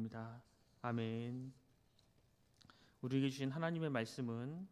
기도드립니다. 아멘. 우리에게 주신 하나님의 말씀은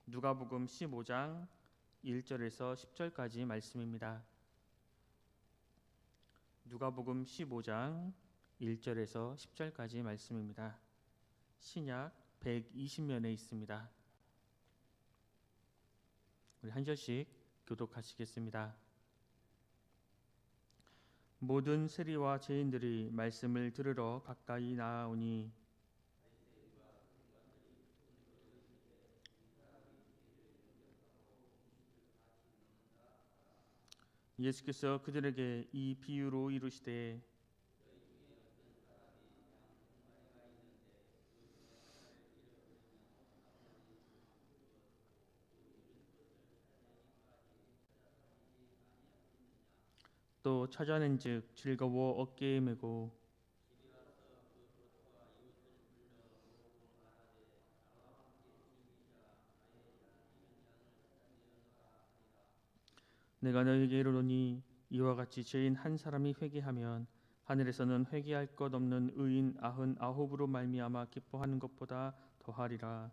누가복음 15장 1절에서 10절까지 말씀입니다. 누가복음 15장 1절에서 10절까지 말씀입니다. 신약 120면에 있습니다. 우리 한 절씩 교독하시겠습니다. 모든 세리와 죄인들이 말씀을 들으러 가까이 나아오니 예수께서 그들에게 이 비유로 이르시되 또 찾아낸즉 즐거워 어깨에 메고 내가 너희에게 이르노니 이와 같이 죄인 한 사람이 회개하면 하늘에서는 회개할 것 없는 의인 99으로 말미암아 기뻐하는 것보다 더하리라.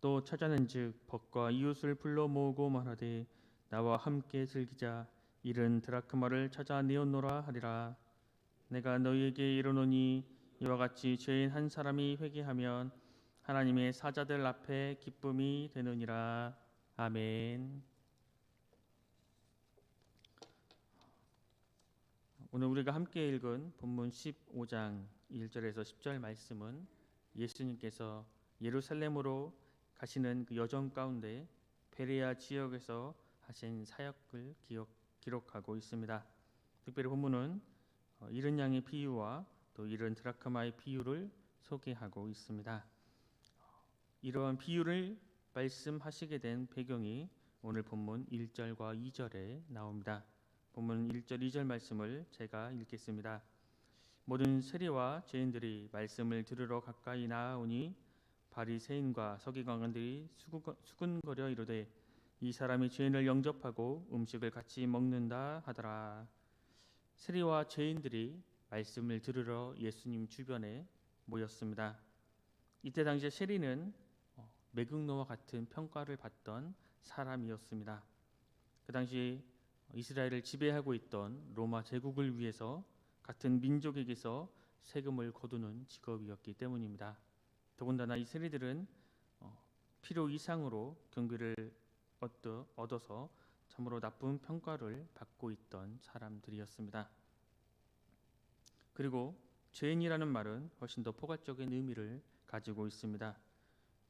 또 찾아낸즉 벗과 이웃을 불러 모으고 말하되 나와 함께 즐기자 이른 드라크마를 찾아 내었노라 하리라. 내가 너희에게 이르노니 이와 같이 죄인 한 사람이 회개하면 하나님의 사자들 앞에 기쁨이 되느니라. 아멘. 오늘 우리가 함께 읽은 본문 15장 1절에서 10절 말씀은 예수님께서 예루살렘으로 가시는 그 여정 가운데 베레아 지역에서 하신 사역을 기록하고 있습니다. 특별히 본문은 잃은 양의 비유와 또 잃은 드라크마의 비유를 소개하고 있습니다. 이러한 비유를 말씀하시게 된 배경이 오늘 본문 1절과 2절에 나옵니다. 본문 1절 2절 말씀을 제가 읽겠습니다. 모든 세리와 죄인들이 말씀을 들으러 가까이 나아오니 바리새인과 서기관들이 수군거려 이르되 이 사람이 죄인을 영접하고 음식을 같이 먹는다 하더라. 세리와 죄인들이 말씀을 들으러 예수님 주변에 모였습니다. 이때 당시에 세리는 매국노와 같은 평가를 받던 사람이었습니다. 그 당시 이스라엘을 지배하고 있던 로마 제국을 위해서 같은 민족에게서 세금을 거두는 직업이었기 때문입니다. 더군다나 이 세리들은 필요 이상으로 경비를 얻어서 참으로 나쁜 평가를 받고 있던 사람들이었습니다. 그리고 죄인이라는 말은 훨씬 더 포괄적인 의미를 가지고 있습니다.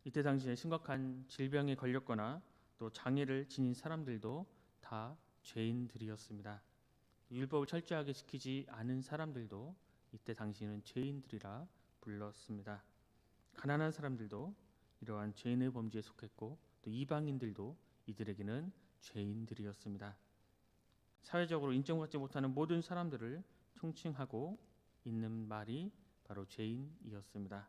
이때 당시에 심각한 질병에 걸렸거나 또 장애를 지닌 사람들도 다 죄인들이었습니다. 율법을 철저하게 지키지 않은 사람들도 이때 당시에는 죄인들이라 불렀습니다. 가난한 사람들도 이러한 죄인의 범죄에 속했고 또 이방인들도 이들에게는 죄인들이었습니다. 사회적으로 인정받지 못하는 모든 사람들을 총칭하고 있는 말이 바로 죄인이었습니다.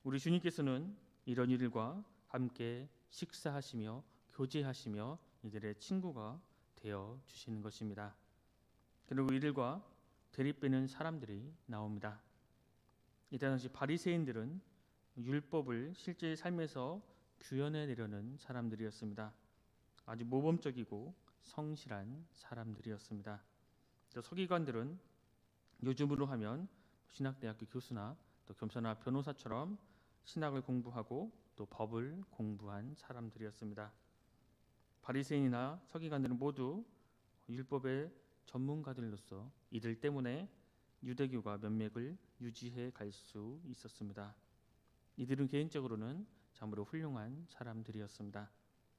우리 주님께서는 이런 이들과 함께 식사하시며 교제하시며 이들의 친구가 되어 주시는 것입니다. 그리고 이들과 대립되는 사람들이 나옵니다. 이때 당시 바리새인들은 율법을 실제 삶에서 구현해 내려는 사람들이었습니다. 아주 모범적이고 성실한 사람들이었습니다. 서기관들은 요즘으로 하면 신학대학교 교수나 또 겸사나 변호사처럼 신학을 공부하고 또 법을 공부한 사람들이었습니다. 바리새인이나 서기관들은 모두 율법의 전문가들로서 이들 때문에 유대교가 면맥을 유지해 갈 수 있었습니다. 이들은 개인적으로는 참으로 훌륭한 사람들이었습니다.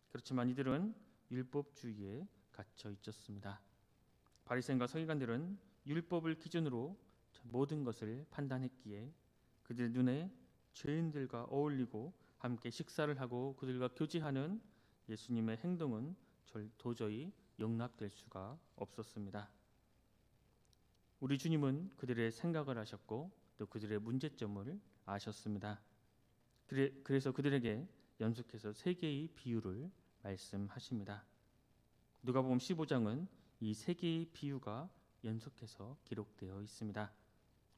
그렇지만 이들은 율법주의에 갇혀 있었습니다. 바리새인과 서기관들은 율법을 기준으로 모든 것을 판단했기에 그들 눈에 죄인들과 어울리고 함께 식사를 하고 그들과 교제하는 예수님의 행동은 도저히 용납될 수가 없었습니다. 우리 주님은 그들의 생각을 하셨고 또 그들의 문제점을 아셨습니다. 그래서 그들에게 연속해서 세 개의 비유를 말씀하십니다. 누가복음 15장은 이 세 개의 비유가 연속해서 기록되어 있습니다.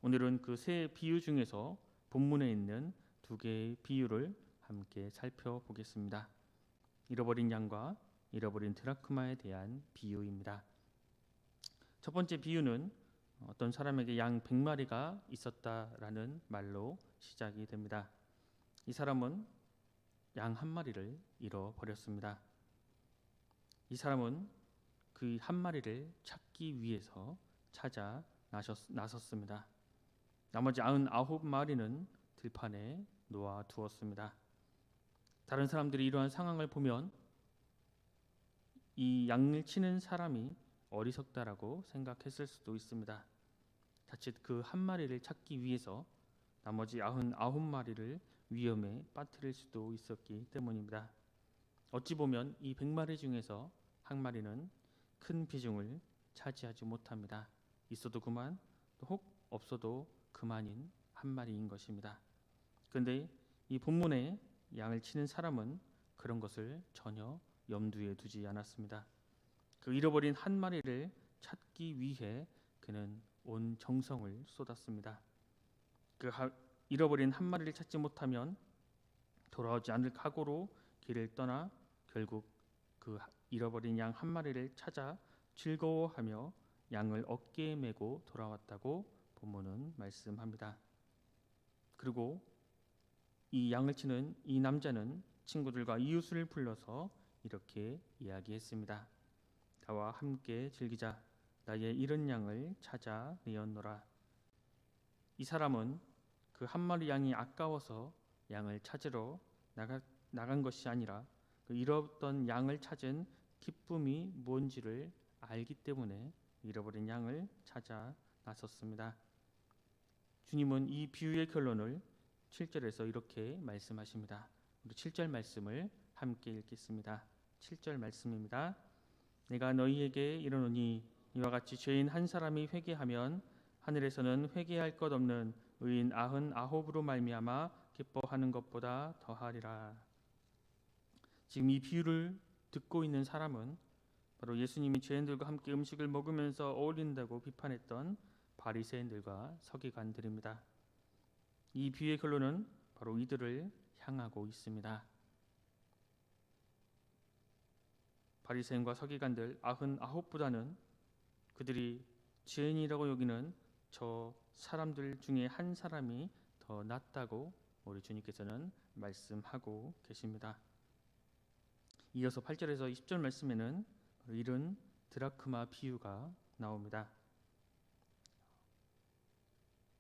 오늘은 그 세 비유 중에서 본문에 있는 두 개의 비유를 함께 살펴보겠습니다. 잃어버린 양과 잃어버린 드라크마에 대한 비유입니다. 첫 번째 비유는 어떤 사람에게 양 100마리가 있었다라는 말로 시작이 됩니다. 이 사람은 양 한 마리를 잃어버렸습니다. 이 사람은 그 한 마리를 찾기 위해서 찾아 나섰습니다. 나머지 99마리는 들판에 놓아 두었습니다. 다른 사람들이 이러한 상황을 보면 이 양을 치는 사람이 어리석다라고 생각했을 수도 있습니다. 자칫 그 한 마리를 찾기 위해서 나머지 99마리를 위험에 빠뜨릴 수도 있었기 때문입니다. 어찌 보면 이 100마리 중에서 한 마리는 큰 비중을 차지하지 못합니다. 있어도 그만, 혹 없어도 그만인 한 마리인 것입니다. 그런데 이 본문에 양을 치는 사람은 그런 것을 전혀 염두에 두지 않았습니다. 그 잃어버린 한 마리를 찾기 위해 그는 온 정성을 쏟았습니다. 그 잃어버린 한 마리를 찾지 못하면 돌아오지 않을 각오로 길을 떠나 결국 그 잃어버린 양 한 마리를 찾아 즐거워하며 양을 어깨에 메고 돌아왔다고 본문은 말씀합니다. 그리고 이 양을 치는 이 남자는 친구들과 이웃을 불러서 이렇게 이야기했습니다. 나와 함께 즐기자. 나의 잃은 양을 찾아 내었노라. 이 사람은 그 한 마리 양이 아까워서 양을 찾으러 나간 것이 아니라 그 잃었던 양을 찾은 기쁨이 뭔지를 알기 때문에 잃어버린 양을 찾아 나섰습니다. 주님은 이 비유의 결론을 7절에서 이렇게 말씀하십니다. 우리 7절 말씀을 함께 읽겠습니다. 7절 말씀입니다. 내가 너희에게 이르노니 이와 같이 죄인 한 사람이 회개하면 하늘에서는 회개할 것 없는 의인 99으로 말미암아 기뻐하는 것보다 더하리라. 지금 이 비유를 듣고 있는 사람은 바로 예수님이 죄인들과 함께 음식을 먹으면서 어울린다고 비판했던 바리새인들과 서기관들입니다. 이 비유의 결론은 바로 이들을 향하고 있습니다. 바리새인과 서기관들 99보다는 그들이 죄인이라고 여기는 저 사람들 중에 한 사람이 더 낫다고 우리 주님께서는 말씀하고 계십니다. 이어서 8절에서 20절 말씀에는 이런 드라크마 비유가 나옵니다.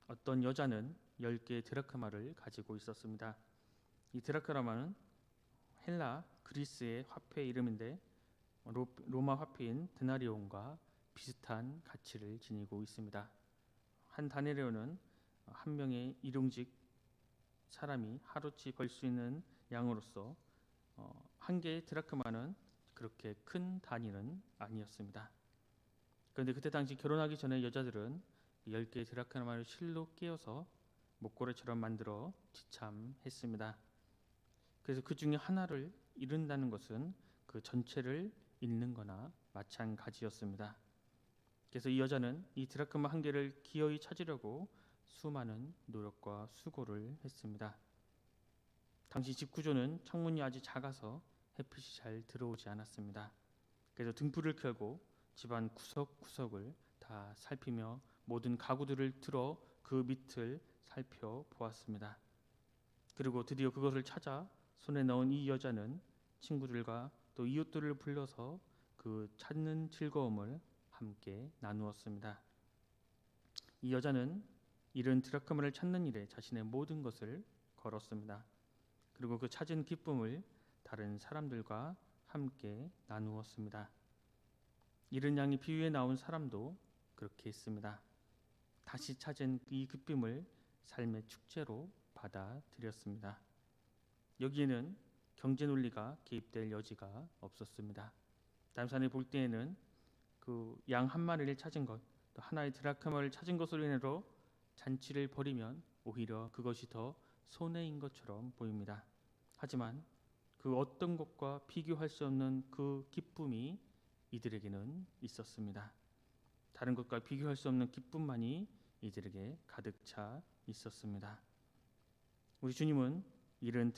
어떤 여자는 10개의 드라크마를 가지고 있었습니다. 이 드라크마는 헬라 그리스의 화폐 이름인데 로마 화폐인 드나리온과 비슷한 가치를 지니고 있습니다. 한 다나리온은 한 명의 일용직 사람이 하루치 벌 수 있는 양으로서 한 개의 드라크마는 그렇게 큰 단위는 아니었습니다. 그런데 그때 당시 결혼하기 전에 여자들은 10개의 드라크마를 실로 깨어서 목걸이처럼 만들어 지참했습니다. 그래서 그 중에 하나를 잃는다는 것은 그 전체를 잃는 거나 마찬가지였습니다. 그래서 이 여자는 이 드라크마 한 개를 기어이 찾으려고 수많은 노력과 수고를 했습니다. 당시 집 구조는 창문이 아주 작아서 햇빛이 잘 들어오지 않았습니다. 그래서 등불을 켜고 집안 구석구석을 다 살피며 모든 가구들을 들어 그 밑을 살펴보았습니다. 그리고 드디어 그것을 찾아 손에 넣은 이 여자는 친구들과 또 이웃들을 불러서 그 찾는 즐거움을 함께 나누었습니다. 이 여자는 잃은 드라크마를 찾는 일에 자신의 모든 것을 걸었습니다. 그리고 그 찾은 기쁨을 다른 사람들과 함께 나누었습니다. 잃은 양이 비유에 나온 사람도 그렇게 했습니다. 다시 찾은 이 기쁨을 삶의 축제로 받아들였습니다. 여기에는 경제 논리가 개입될 여지가 없었습니다. 다른 사람이 볼 때에는 그 양 한 마리를 찾은 것, 또 하나의 드라크마를 찾은 것으로 인해서 잔치를 벌이면 오히려 그것이 더 손해인 것처럼 보입니다. 하지만 그 어떤 것과 비교할 수 없는 그 기쁨이 이들에게는 있었습니다. 다른 것과 비교할 수 없는 기쁨만이 이들에게 가득 차 있었습니다. 우리 주님은 이런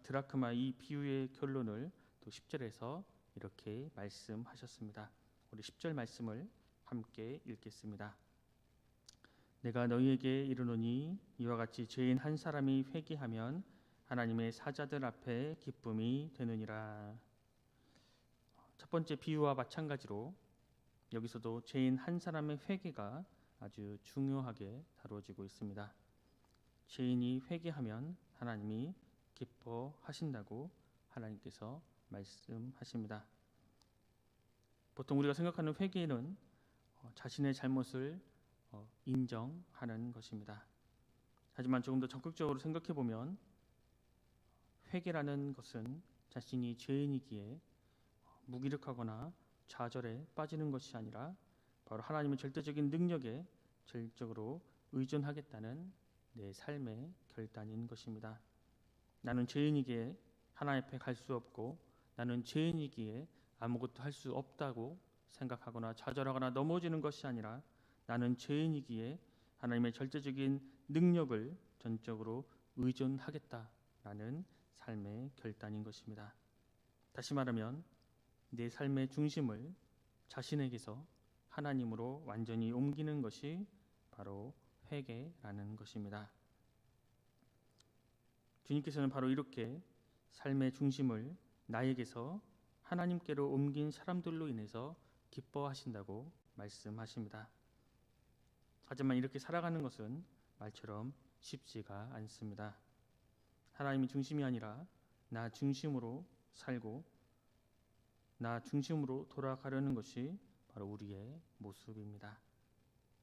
드라크마 이 비유의 결론을 또 10절에서 이렇게 말씀하셨습니다. 우리 10절 말씀을 함께 읽겠습니다. 내가 너희에게 이르노니 이와 같이 죄인 한 사람이 회개하면 하나님의 사자들 앞에 기쁨이 되느니라. 첫 번째 비유와 마찬가지로 여기서도 죄인 한 사람의 회개가 아주 중요하게 다루어지고 있습니다. 죄인이 회개하면 하나님이 기뻐하신다고 하나님께서 말씀하십니다. 보통 우리가 생각하는 회개는 자신의 잘못을 인정하는 것입니다. 하지만 조금 더 적극적으로 생각해 보면 회개라는 것은 자신이 죄인이기에 무기력하거나 좌절에 빠지는 것이 아니라 바로 하나님의 절대적인 능력에 절대적으로 의존하겠다는 내 삶의 결단인 것입니다. 나는 죄인이기에 하나님 앞에 갈 수 없고 나는 죄인이기에 아무것도 할 수 없다고 생각하거나 좌절하거나 넘어지는 것이 아니라 나는 죄인이기에 하나님의 절대적인 능력을 전적으로 의존하겠다라는 삶의 결단인 것입니다. 다시 말하면 내 삶의 중심을 자신에게서 하나님으로 완전히 옮기는 것이 바로 회개라는 것입니다. 주님께서는 바로 이렇게 삶의 중심을 나에게서 하나님께로 옮긴 사람들로 인해서 기뻐하신다고 말씀하십니다. 하지만 이렇게 살아가는 것은 말처럼 쉽지가 않습니다. 하나님이 중심이 아니라 나 중심으로 살고 나 중심으로 돌아가려는 것이 바로 우리의 모습입니다.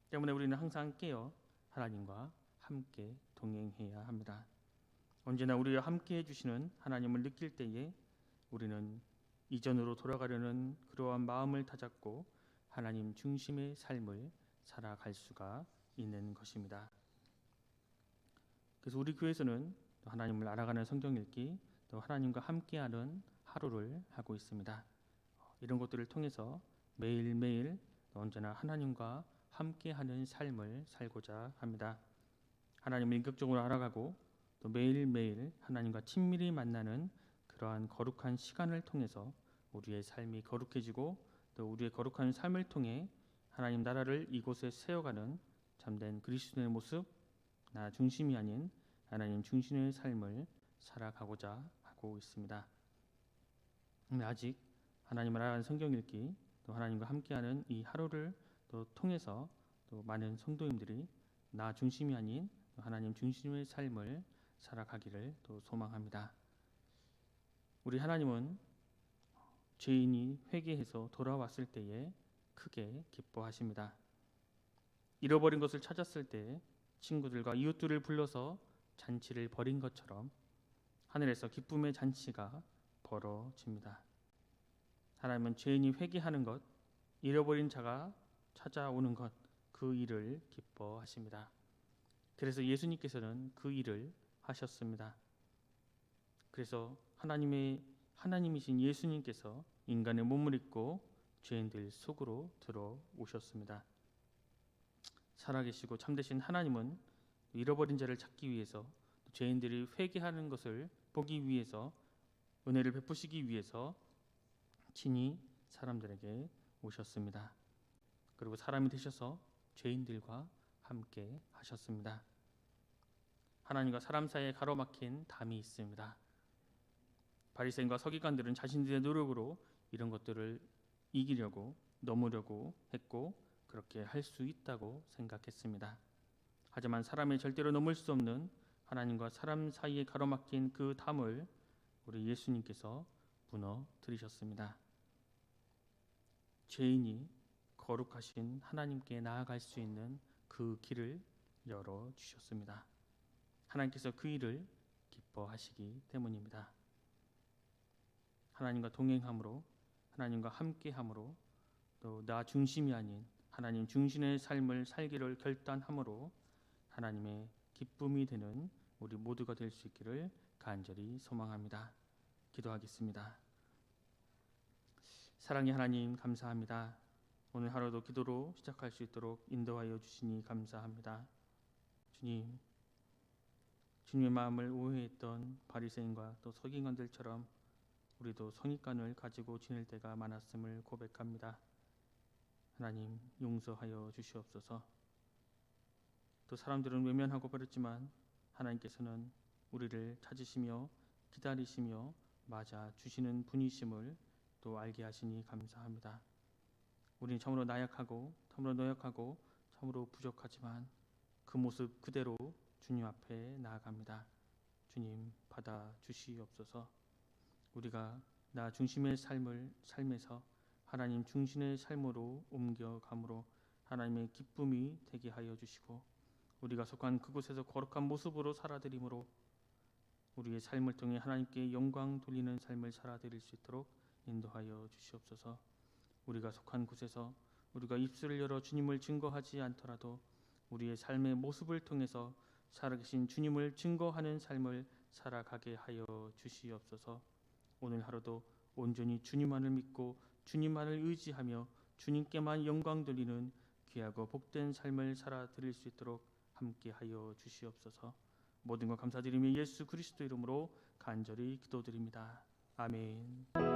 때문에 우리는 항상 깨어 하나님과 함께 동행해야 합니다. 언제나 우리와 함께 해주시는 하나님을 느낄 때에 우리는 이전으로 돌아가려는 그러한 마음을 다잡고 하나님 중심의 삶을 살아갈 수가 있는 것입니다. 그래서 우리 교회에서는 또 하나님을 알아가는 성경 읽기, 또 하나님과 함께하는 하루를 하고 있습니다. 이런 것들을 통해서 매일매일 언제나 하나님과 함께하는 삶을 살고자 합니다. 하나님을 인격적으로 알아가고 또 매일매일 하나님과 친밀히 만나는 그러한 거룩한 시간을 통해서 우리의 삶이 거룩해지고 또 우리의 거룩한 삶을 통해 하나님 나라를 이곳에 세워가는 참된 그리스도의 모습, 나 중심이 아닌 하나님 중심의 삶을 살아가고자 하고 있습니다. 아직 하나님을 알아가는 성경 읽기, 또 하나님과 함께하는 이 하루를 또 통해서 또 많은 성도님들이 나 중심이 아닌 하나님 중심의 삶을 살아가기를 또 소망합니다. 우리 하나님은 죄인이 회개해서 돌아왔을 때에 크게 기뻐하십니다. 잃어버린 것을 찾았을 때 친구들과 이웃들을 불러서 잔치를 벌인 것처럼 하늘에서 기쁨의 잔치가 벌어집니다. 하나님은 죄인이 회개하는 것, 잃어버린 자가 찾아오는 것, 그 일을 기뻐하십니다. 그래서 예수님께서는 그 일을 하셨습니다. 그래서 하나님이신 예수님께서 인간의 몸을 입고 죄인들 속으로 들어오셨습니다. 살아계시고 참되신 하나님은 잃어버린 자를 찾기 위해서, 죄인들이 회개하는 것을 보기 위해서, 은혜를 베푸시기 위해서 친히 사람들에게 오셨습니다. 그리고 사람이 되셔서 죄인들과 함께 하셨습니다. 하나님과 사람 사이에 가로막힌 담이 있습니다. 바리새인과 서기관들은 자신들의 노력으로 이런 것들을 이기려고 넘으려고 했고 그렇게 할 수 있다고 생각했습니다. 하지만 사람이 절대로 넘을 수 없는 하나님과 사람 사이에 가로막힌 그 담을 우리 예수님께서 무너뜨리셨습니다. 죄인이 거룩하신 하나님께 나아갈 수 있는 그 길을 열어주셨습니다. 하나님께서 그 일을 기뻐하시기 때문입니다. 하나님과 동행함으로, 하나님과 함께함으로, 또 나 중심이 아닌 하나님 중심의 삶을 살기를 결단함으로 하나님의 기쁨이 되는 우리 모두가 될 수 있기를 간절히 소망합니다. 기도하겠습니다. 사랑의 하나님, 감사합니다. 오늘 하루도 기도로 시작할 수 있도록 인도하여 주시니 감사합니다. 주님, 주님의 마음을 오해했던 바리새인과 또 서기관들처럼 우리도 선입관을 가지고 지낼 때가 많았음을 고백합니다. 하나님, 용서하여 주시옵소서. 또 사람들은 외면하고 버렸지만 하나님께서는 우리를 찾으시며 기다리시며 맞아 주시는 분이심을 또 알게 하시니 감사합니다. 우리는 참으로 나약하고 참으로 노약하고 참으로 부족하지만 그 모습 그대로 주님 앞에 나아갑니다. 주님, 받아 주시옵소서. 우리가 나 중심의 삶을 삶에서 하나님 중심의 삶으로 옮겨감으로 하나님의 기쁨이 되게 하여 주시고, 우리가 속한 그곳에서 거룩한 모습으로 살아드림으로 우리의 삶을 통해 하나님께 영광 돌리는 삶을 살아드릴 수 있도록 인도하여 주시옵소서. 우리가 속한 곳에서 우리가 입술을 열어 주님을 증거하지 않더라도 우리의 삶의 모습을 통해서 살아계신 주님을 증거하는 삶을 살아가게 하여 주시옵소서. 오늘 하루도 온전히 주님만을 믿고 주님만을 의지하며 주님께만 영광 돌리는 귀하고 복된 삶을 살아드릴 수 있도록 함께 하여 주시옵소서. 모든 것 감사드리며 예수 그리스도 이름으로 간절히 기도드립니다. 아멘.